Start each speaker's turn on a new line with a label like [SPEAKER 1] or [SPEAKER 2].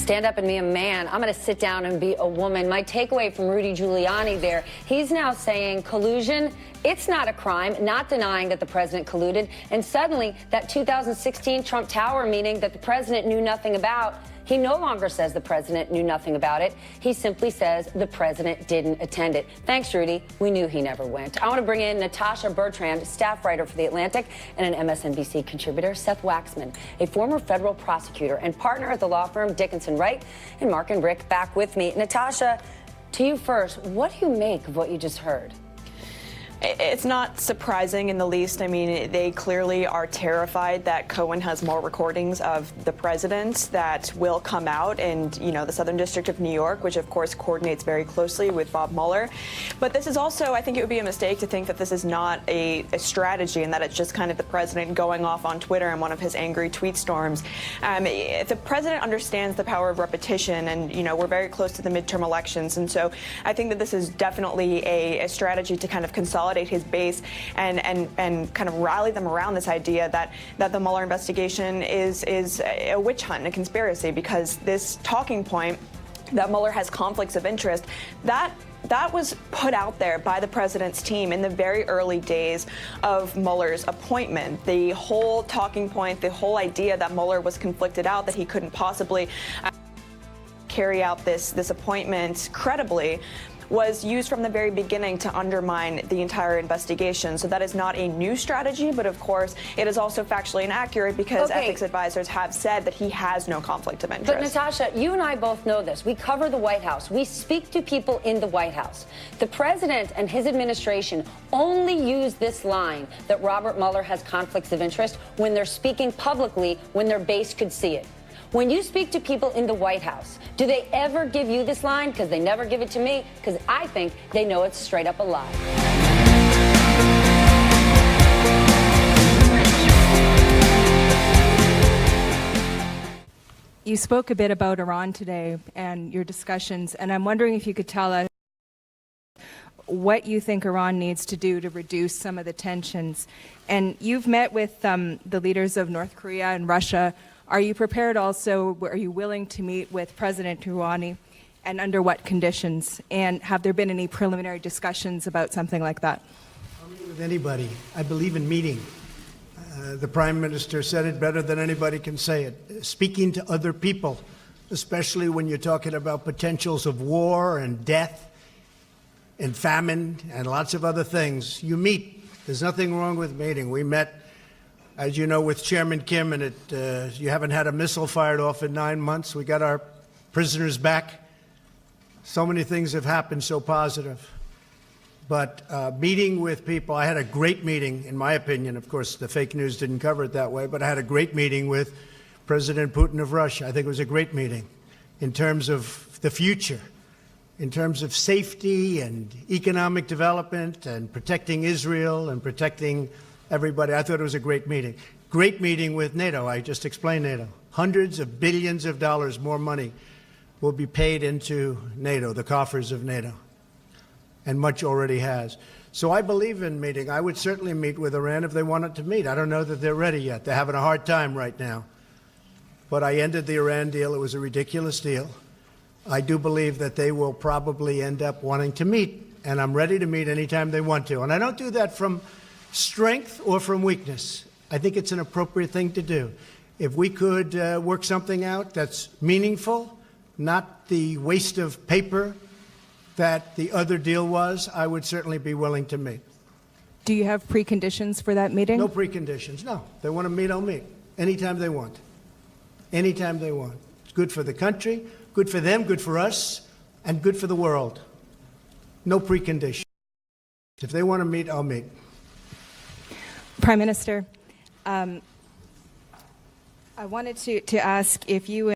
[SPEAKER 1] stand up and be a man. I'm going to sit down and be a woman. My takeaway from Rudy Giuliani there, he's now saying collusion, it's not a crime, not denying that the president colluded. And suddenly, that 2016 Trump Tower meeting that the president knew nothing about, he no longer says the president knew nothing about it. He simply says the president didn't attend it. Thanks, Rudy. We knew he never went. I want to bring in Natasha Bertrand, staff writer for The Atlantic, and an MSNBC contributor, Seth Waxman, a former federal prosecutor and partner at the law firm Dickinson Wright, and Mark and Rick back with me. Natasha, to you first, what do you make of what you just heard?
[SPEAKER 2] It's not surprising in the least. I mean, they clearly are terrified that Cohen has more recordings of the president that will come out, and, you know, the Southern District of New York, which of course coordinates very closely with Bob Mueller. But this is also, I think it would be a mistake to think that this is not a strategy and that it's just kind of the president going off on Twitter in one of his angry tweet storms. The president understands the power of repetition, and, you know, we're very close to the midterm elections. And so I think that this is definitely a strategy to kind of consolidate his base and kind of rally them around this idea that the Mueller investigation is a witch hunt and a conspiracy, because this talking point that Mueller has conflicts of interest, that was put out there by the president's team in the very early days of Mueller's appointment. The whole talking point, the whole idea that Mueller was conflicted out, that he couldn't possibly carry out this appointment credibly, was used from the very beginning to undermine the entire investigation. So that is not a new strategy, but of course it is also factually inaccurate, because ethics advisors have said that he has no conflict of interest.
[SPEAKER 1] But Natasha, you and I both know this. We cover the White House. We speak to people in the White House. The president and his administration only use this line that Robert Mueller has conflicts of interest when they're speaking publicly, when their base could see it. When you speak to people in the White House, do they ever give you this line? Because they never give it to me, because I think they know it's straight up a lie.
[SPEAKER 3] You spoke a bit about Iran today and your discussions, and I'm wondering if you could tell us what you think Iran needs to do to reduce some of the tensions. And you've met with the leaders of North Korea and Russia. Are you prepared also, are you willing to meet with President Rouhani, and under what conditions? And have there been any preliminary discussions about something like that?
[SPEAKER 4] I'll meet with anybody. I believe in meeting. The Prime Minister said it better than anybody can say it. Speaking to other people, especially when you're talking about potentials of war and death and famine and lots of other things, you meet. There's nothing wrong with meeting. We met, as you know, with Chairman Kim, and you haven't had a missile fired off in 9 months. We got our prisoners back. So many things have happened so positive. But meeting with people, I had a great meeting, in my opinion. Of course, the fake news didn't cover it that way, but I had a great meeting with President Putin of Russia. I think it was a great meeting in terms of the future, in terms of safety and economic development and protecting Israel and protecting everybody. I thought it was a great meeting. Great meeting with NATO. I just explained NATO. Hundreds of billions of dollars more money will be paid into NATO, the coffers of NATO, and much already has. So I believe in meeting. I would certainly meet with Iran if they wanted to meet. I don't know that they're ready yet. They're having a hard time right now. But I ended the Iran deal. It was a ridiculous deal. I do believe that they will probably end up wanting to meet, and I'm ready to meet anytime they want to. And I don't do that from strength or from weakness. I think it's an appropriate thing to do. If we could work something out that's meaningful, not the waste of paper that the other deal was, I would certainly be willing to meet.
[SPEAKER 3] Do you have preconditions for that meeting?
[SPEAKER 4] No preconditions, no. They want to meet, I'll meet. Anytime they want. Anytime they want. It's good for the country, good for them, good for us, and good for the world. No preconditions. If they want to meet, I'll meet.
[SPEAKER 3] Prime Minister, I wanted to ask if you